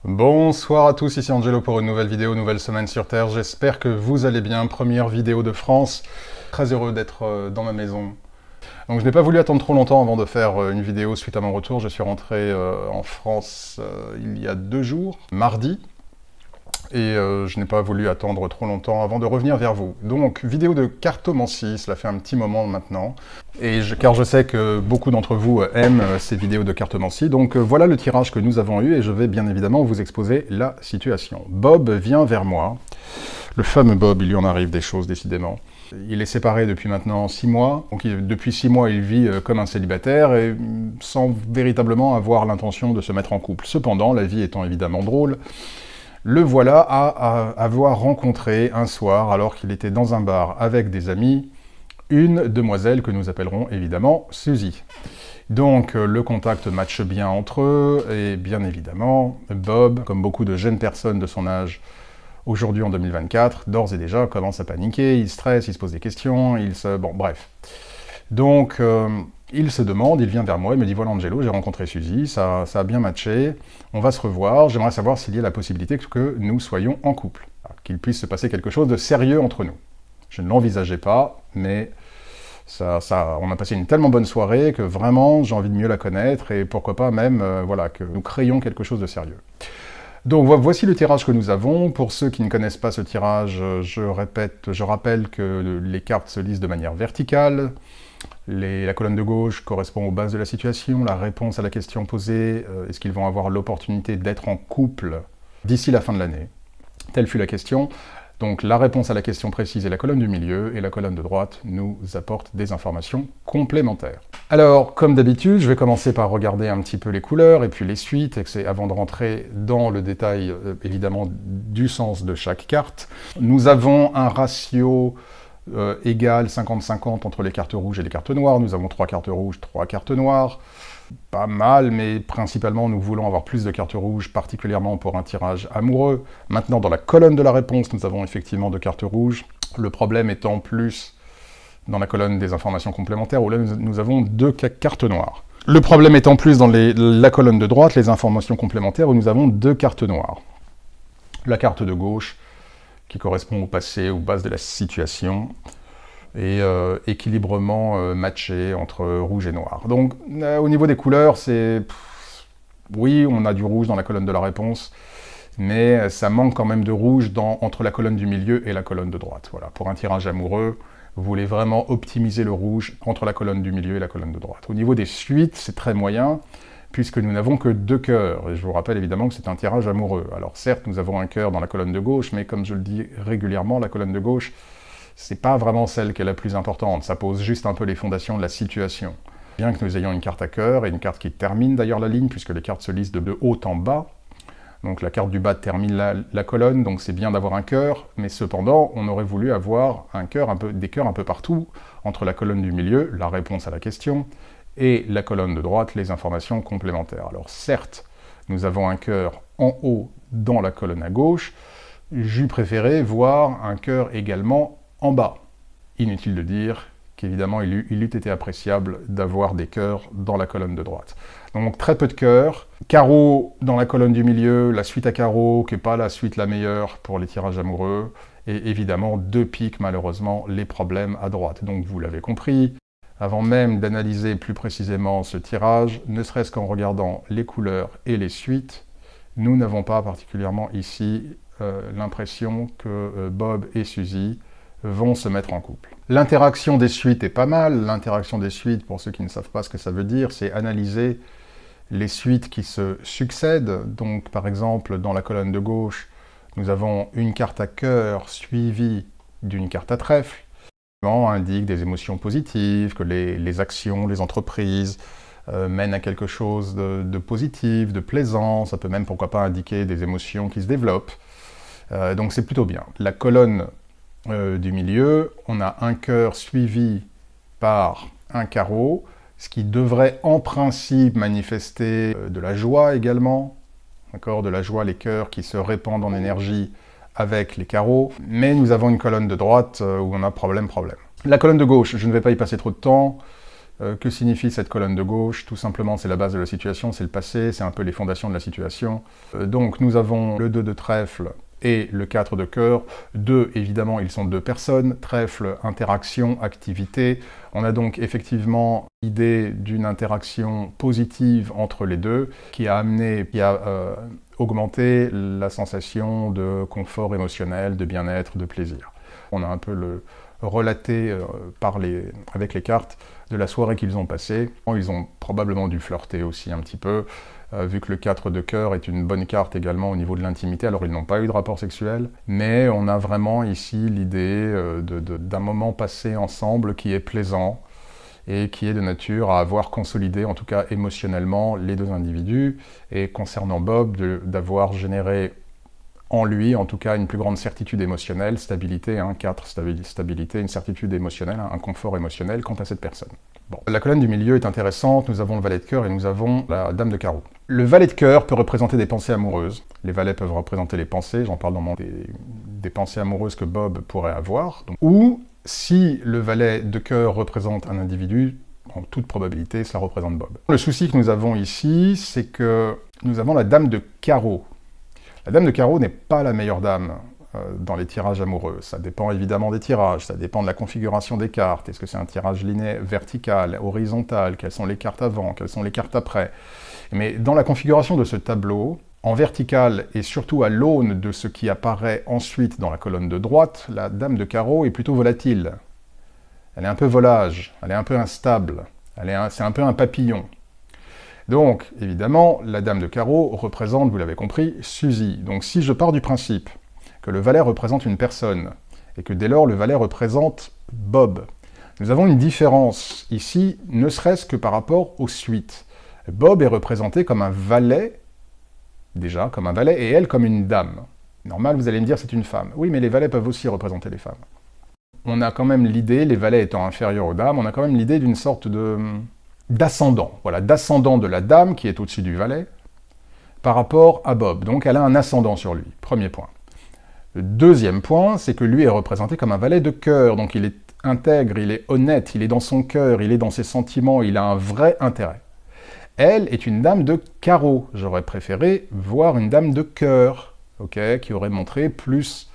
Bonsoir à tous, ici Angelo pour une nouvelle vidéo, nouvelle semaine sur Terre. J'espère que vous allez bien. Première vidéo de France. Très heureux d'être dans ma maison. Donc je n'ai pas voulu attendre trop longtemps avant de faire une vidéo suite à mon retour. Je suis rentré en France il y a 2 jours, mardi. Et je n'ai pas voulu attendre trop longtemps avant de revenir vers vous. Donc, vidéo de cartomancie, cela fait un petit moment maintenant. Car je sais que beaucoup d'entre vous aiment ces vidéos de cartomancie. Donc voilà le tirage que nous avons eu et je vais bien évidemment vous exposer la situation. Bob vient vers moi. Le fameux Bob, il lui en arrive des choses décidément. Il est séparé depuis maintenant 6 mois. Donc depuis 6 mois, il vit comme un célibataire et sans véritablement avoir l'intention de se mettre en couple. Cependant, la vie étant évidemment drôle, le voilà à avoir rencontré un soir, alors qu'il était dans un bar avec des amis, une demoiselle que nous appellerons évidemment Suzy. Donc le contact matche bien entre eux, et bien évidemment, Bob, comme beaucoup de jeunes personnes de son âge, aujourd'hui en 2024, d'ores et déjà commence à paniquer, il stresse, il se pose des questions, Bon, bref. Donc, il se demande, il vient vers moi, il me dit « Voilà Angelo, j'ai rencontré Suzy, ça a bien matché, on va se revoir, j'aimerais savoir s'il y a la possibilité que nous soyons en couple, qu'il puisse se passer quelque chose de sérieux entre nous. » Je ne l'envisageais pas, mais on a passé une tellement bonne soirée que vraiment j'ai envie de mieux la connaître, et pourquoi pas même, voilà, que nous créions quelque chose de sérieux. Donc voici le tirage que nous avons. Pour ceux qui ne connaissent pas ce tirage, je rappelle que les cartes se lisent de manière verticale. La colonne de gauche correspond aux bases de la situation, la réponse à la question posée, est-ce qu'ils vont avoir l'opportunité d'être en couple d'ici la fin de l'année? Telle fut la question. Donc la réponse à la question précise est la colonne du milieu, et la colonne de droite nous apporte des informations complémentaires. Alors, comme d'habitude, je vais commencer par regarder un petit peu les couleurs, et puis les suites, avant de rentrer dans le détail, évidemment, du sens de chaque carte. Nous avons un ratio égal 50-50 entre les cartes rouges et les cartes noires. Nous avons 3 cartes rouges, 3 cartes noires. Pas mal, mais principalement nous voulons avoir plus de cartes rouges, particulièrement pour un tirage amoureux. Maintenant, dans la colonne de la réponse, nous avons effectivement 2 cartes rouges. Le problème étant plus dans la colonne des informations complémentaires, où là nous avons 2 cartes noires. Le problème étant plus dans la colonne de droite, les informations complémentaires, où nous avons 2 cartes noires. La carte de gauche, qui correspond au passé, aux bases de la situation, et équilibrement matché entre rouge et noir. Donc, au niveau des couleurs, oui, on a du rouge dans la colonne de la réponse, mais ça manque quand même de rouge entre la colonne du milieu et la colonne de droite. Voilà. Pour un tirage amoureux, vous voulez vraiment optimiser le rouge entre la colonne du milieu et la colonne de droite. Au niveau des suites, c'est très moyen, puisque nous n'avons que 2 cœurs. Et je vous rappelle évidemment que c'est un tirage amoureux. Alors certes, nous avons un cœur dans la colonne de gauche, mais comme je le dis régulièrement, la colonne de gauche, c'est pas vraiment celle qui est la plus importante. Ça pose juste un peu les fondations de la situation. Bien que nous ayons une carte à cœur, et une carte qui termine d'ailleurs la ligne, puisque les cartes se lisent de haut en bas. Donc la carte du bas termine la colonne, donc c'est bien d'avoir un cœur, mais cependant, on aurait voulu avoir des cœurs un peu partout, entre la colonne du milieu, la réponse à la question, et la colonne de droite, les informations complémentaires. Alors certes, nous avons un cœur en haut dans la colonne à gauche, j'eus préféré voir un cœur également en bas. Inutile de dire qu'évidemment il eût été appréciable d'avoir des cœurs dans la colonne de droite. Donc très peu de cœurs, carreau dans la colonne du milieu, la suite à carreau qui n'est pas la suite la meilleure pour les tirages amoureux, et évidemment 2 piques malheureusement les problèmes à droite. Donc vous l'avez compris, avant même d'analyser plus précisément ce tirage, ne serait-ce qu'en regardant les couleurs et les suites, nous n'avons pas particulièrement ici l'impression que Bob et Suzy vont se mettre en couple. L'interaction des suites est pas mal. L'interaction des suites, pour ceux qui ne savent pas ce que ça veut dire, c'est analyser les suites qui se succèdent. Donc, par exemple, dans la colonne de gauche, nous avons une carte à cœur suivie d'une carte à trèfle. Indique des émotions positives, que les actions, les entreprises mènent à quelque chose de positif, de plaisant. Ça peut même, pourquoi pas, indiquer des émotions qui se développent. Donc c'est plutôt bien. La colonne du milieu, on a un cœur suivi par un carreau, ce qui devrait en principe manifester de la joie également, d'accord, de la joie, les cœurs qui se répandent en énergie avec les carreaux, mais nous avons une colonne de droite où on a problème. La colonne de gauche, je ne vais pas y passer trop de temps, Que signifie cette colonne de gauche? Tout simplement, c'est la base de la situation, c'est le passé, c'est un peu les fondations de la situation. Donc nous avons le 2 de trèfle et le 4 de cœur. 2, évidemment, ils sont 2 personnes. Trèfle, interaction, activité. On a donc effectivement l'idée d'une interaction positive entre les deux qui a augmenté la sensation de confort émotionnel, de bien-être, de plaisir. On a un peu relaté avec les cartes de la soirée qu'ils ont passée. Ils ont probablement dû flirter aussi un petit peu, vu que le 4 de cœur est une bonne carte également au niveau de l'intimité. Alors ils n'ont pas eu de rapport sexuel, mais on a vraiment ici l'idée d'un moment passé ensemble qui est plaisant et qui est de nature à avoir consolidé, en tout cas émotionnellement, les deux individus. Et concernant Bob, d'avoir généré en lui, en tout cas, une plus grande certitude émotionnelle, stabilité, 4, stabilité, une certitude émotionnelle, un confort émotionnel quant à cette personne. Bon. La colonne du milieu est intéressante, nous avons le valet de cœur et nous avons la dame de carreau. Le valet de cœur peut représenter des pensées amoureuses. Les valets peuvent représenter les pensées, j'en parle dans des pensées amoureuses que Bob pourrait avoir. Donc, ou, si le valet de cœur représente un individu, en toute probabilité, cela représente Bob. Le souci que nous avons ici, c'est que nous avons la dame de carreau. La dame de carreau n'est pas la meilleure dame dans les tirages amoureux. Ça dépend évidemment des tirages, ça dépend de la configuration des cartes. Est-ce que c'est un tirage linéaire, vertical, horizontal? Quelles sont les cartes avant? Quelles sont les cartes après? Mais dans la configuration de ce tableau, en vertical et surtout à l'aune de ce qui apparaît ensuite dans la colonne de droite, la dame de carreau est plutôt volatile. Elle est un peu volage, elle est un peu instable, c'est un peu un papillon. Donc, évidemment, la dame de carreau représente, vous l'avez compris, Suzy. Donc si je pars du principe que le valet représente une personne, et que dès lors le valet représente Bob, nous avons une différence ici, ne serait-ce que par rapport aux suites. Bob est représenté comme un valet, déjà, comme un valet, et elle comme une dame. Normal, vous allez me dire, c'est une femme. Oui, mais les valets peuvent aussi représenter les femmes. On a quand même l'idée, les valets étant inférieurs aux dames, on a quand même l'idée d'une sorte d'ascendant, voilà, d'ascendant de la dame qui est au-dessus du valet par rapport à Bob. Donc elle a un ascendant sur lui, premier point. Le deuxième point, c'est que lui est représenté comme un valet de cœur, donc il est intègre, il est honnête, il est dans son cœur, il est dans ses sentiments, il a un vrai intérêt. Elle est une dame de carreau. J'aurais préféré voir une dame de cœur, qui aurait montré plus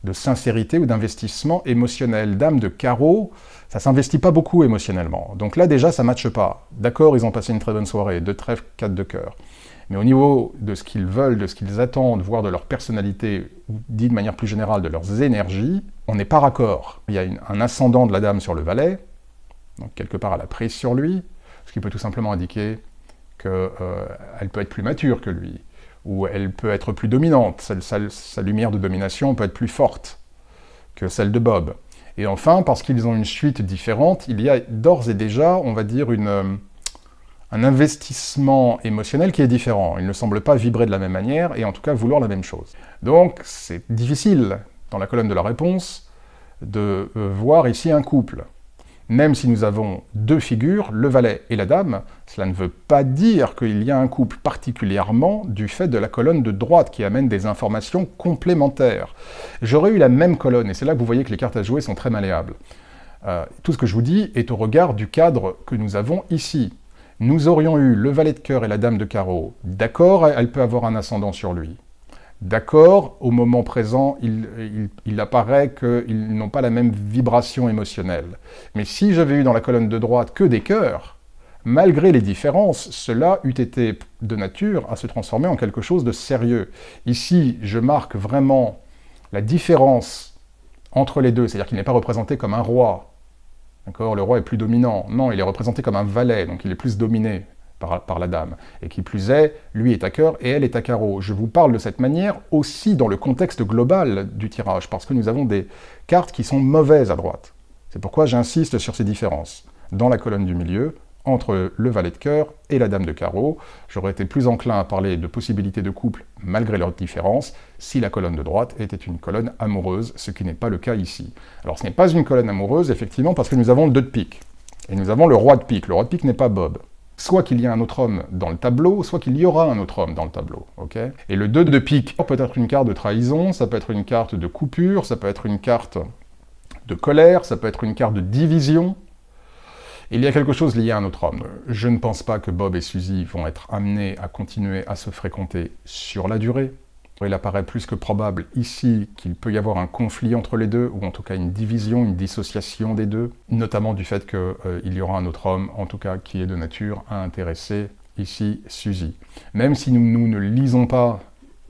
de sincérité ou d'investissement émotionnel. Dame de carreau, ça s'investit pas beaucoup émotionnellement. Donc là, déjà, ça ne matche pas. D'accord, ils ont passé une très bonne soirée, 2 trèfles, 4 de cœur. Mais au niveau de ce qu'ils veulent, de ce qu'ils attendent, voire de leur personnalité, ou dit de manière plus générale, de leurs énergies, on n'est pas raccord. Il y a un ascendant de la dame sur le valet, donc quelque part elle a prise sur lui, ce qui peut tout simplement indiquer qu'elle peut être plus mature que lui, ou elle peut être plus dominante, sa lumière de domination peut être plus forte que celle de Bob. Et enfin, parce qu'ils ont une suite différente, il y a d'ores et déjà, on va dire, un investissement émotionnel qui est différent. Ils ne semblent pas vibrer de la même manière, et en tout cas vouloir la même chose. Donc c'est difficile, dans la colonne de la réponse, de voir ici un couple. Même si nous avons 2 figures, le valet et la dame, cela ne veut pas dire qu'il y a un couple particulièrement du fait de la colonne de droite qui amène des informations complémentaires. J'aurais eu la même colonne, et c'est là que vous voyez que les cartes à jouer sont très malléables. Tout ce que je vous dis est au regard du cadre que nous avons ici. Nous aurions eu le valet de cœur et la dame de carreau. D'accord, elle peut avoir un ascendant sur lui. D'accord, au moment présent, il apparaît qu'ils n'ont pas la même vibration émotionnelle. Mais si j'avais eu dans la colonne de droite que des cœurs, malgré les différences, cela eût été de nature à se transformer en quelque chose de sérieux. Ici, je marque vraiment la différence entre les deux, c'est-à-dire qu'il n'est pas représenté comme un roi. D'accord, le roi est plus dominant. Non, il est représenté comme un valet, donc il est plus dominé par la dame. Et qui plus est, lui est à cœur et elle est à carreau. Je vous parle de cette manière aussi dans le contexte global du tirage, parce que nous avons des cartes qui sont mauvaises à droite. C'est pourquoi j'insiste sur ces différences. Dans la colonne du milieu, entre le valet de cœur et la dame de carreau, j'aurais été plus enclin à parler de possibilités de couple malgré leurs différences, si la colonne de droite était une colonne amoureuse, ce qui n'est pas le cas ici. Alors ce n'est pas une colonne amoureuse, effectivement, parce que nous avons le 2 de pique. Et nous avons le roi de pique. Le roi de pique n'est pas Bob. Soit qu'il y a un autre homme dans le tableau, soit qu'il y aura un autre homme dans le tableau. Et le 2 de pique peut être une carte de trahison, ça peut être une carte de coupure, ça peut être une carte de colère, ça peut être une carte de division. Il y a quelque chose lié à un autre homme. Je ne pense pas que Bob et Suzy vont être amenés à continuer à se fréquenter sur la durée. Il apparaît plus que probable ici qu'il peut y avoir un conflit entre les deux, ou en tout cas une division, une dissociation des deux, notamment du fait qu'il y aura un autre homme, en tout cas qui est de nature à intéresser ici Suzy. Même si nous ne lisons pas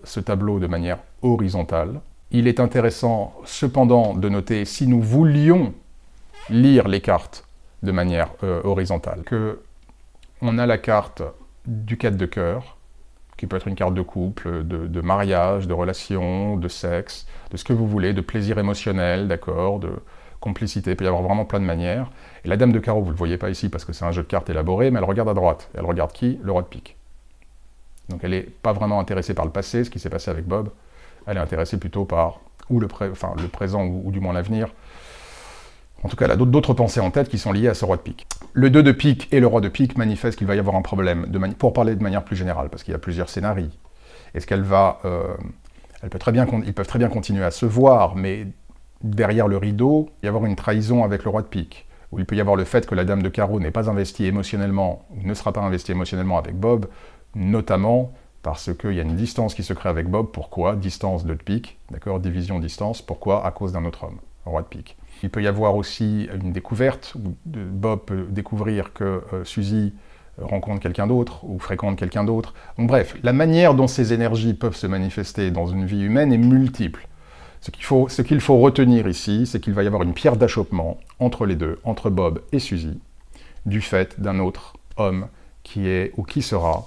ce tableau de manière horizontale, il est intéressant cependant de noter, si nous voulions lire les cartes de manière horizontale, que on a la carte du 4 de cœur, qui peut être une carte de couple, de mariage, de relation, de sexe, de ce que vous voulez, de plaisir émotionnel, d'accord, de complicité, il peut y avoir vraiment plein de manières. Et la dame de carreau, vous ne le voyez pas ici parce que c'est un jeu de cartes élaboré, mais elle regarde à droite. Elle regarde qui? Le roi de pique. Donc elle n'est pas vraiment intéressée par le passé, ce qui s'est passé avec Bob. Elle est intéressée plutôt par ou le présent ou du moins l'avenir. En tout cas, elle a d'autres pensées en tête qui sont liées à ce roi de pique. Le 2 de pique et le roi de pique manifestent qu'il va y avoir un problème, pour parler de manière plus générale, parce qu'il y a plusieurs scénarios. Est-ce qu'elle va... ils peuvent très bien continuer à se voir, mais derrière le rideau, il y avoir une trahison avec le roi de pique, où il peut y avoir le fait que la dame de carreau n'est pas investie émotionnellement, ou ne sera pas investie émotionnellement avec Bob, notamment parce qu'il y a une distance qui se crée avec Bob. Pourquoi? Distance de pique, d'accord, division distance. Pourquoi? À cause d'un autre homme, roi de pique. Il peut y avoir aussi une découverte, où Bob peut découvrir que Suzy rencontre quelqu'un d'autre, ou fréquente quelqu'un d'autre. Donc bref, la manière dont ces énergies peuvent se manifester dans une vie humaine est multiple. Ce qu'il faut retenir ici, c'est qu'il va y avoir une pierre d'achoppement entre les deux, entre Bob et Suzy, du fait d'un autre homme qui est, ou qui sera,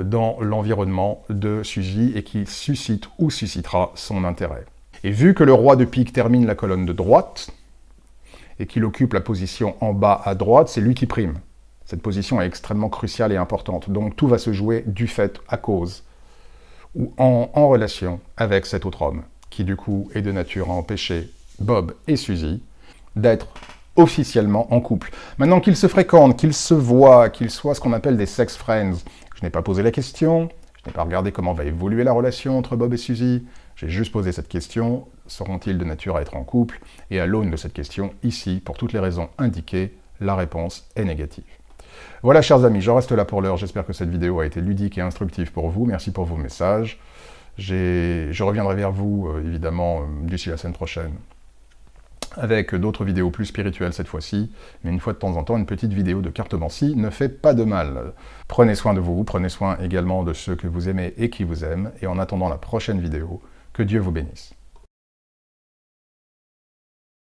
dans l'environnement de Suzy et qui suscite ou suscitera son intérêt. Et vu que le roi de pique termine la colonne de droite, et qu'il occupe la position en bas à droite, c'est lui qui prime. Cette position est extrêmement cruciale et importante. Donc tout va se jouer du fait, à cause, ou en relation avec cet autre homme, qui du coup est de nature à empêcher Bob et Suzy d'être officiellement en couple. Maintenant qu'ils se fréquentent, qu'ils se voient, qu'ils soient ce qu'on appelle des sex friends, je n'ai pas posé la question, je n'ai pas regardé comment va évoluer la relation entre Bob et Suzy, j'ai juste posé cette question, seront-ils de nature à être en couple? Et à l'aune de cette question, ici, pour toutes les raisons indiquées, la réponse est négative. Voilà, chers amis, je reste là pour l'heure. J'espère que cette vidéo a été ludique et instructive pour vous. Merci pour vos messages. Je reviendrai vers vous, évidemment, d'ici la semaine prochaine, avec d'autres vidéos plus spirituelles cette fois-ci, mais une fois de temps en temps, une petite vidéo de cartomancie ne fait pas de mal. Prenez soin de vous, prenez soin également de ceux que vous aimez et qui vous aiment, et en attendant la prochaine vidéo, que Dieu vous bénisse.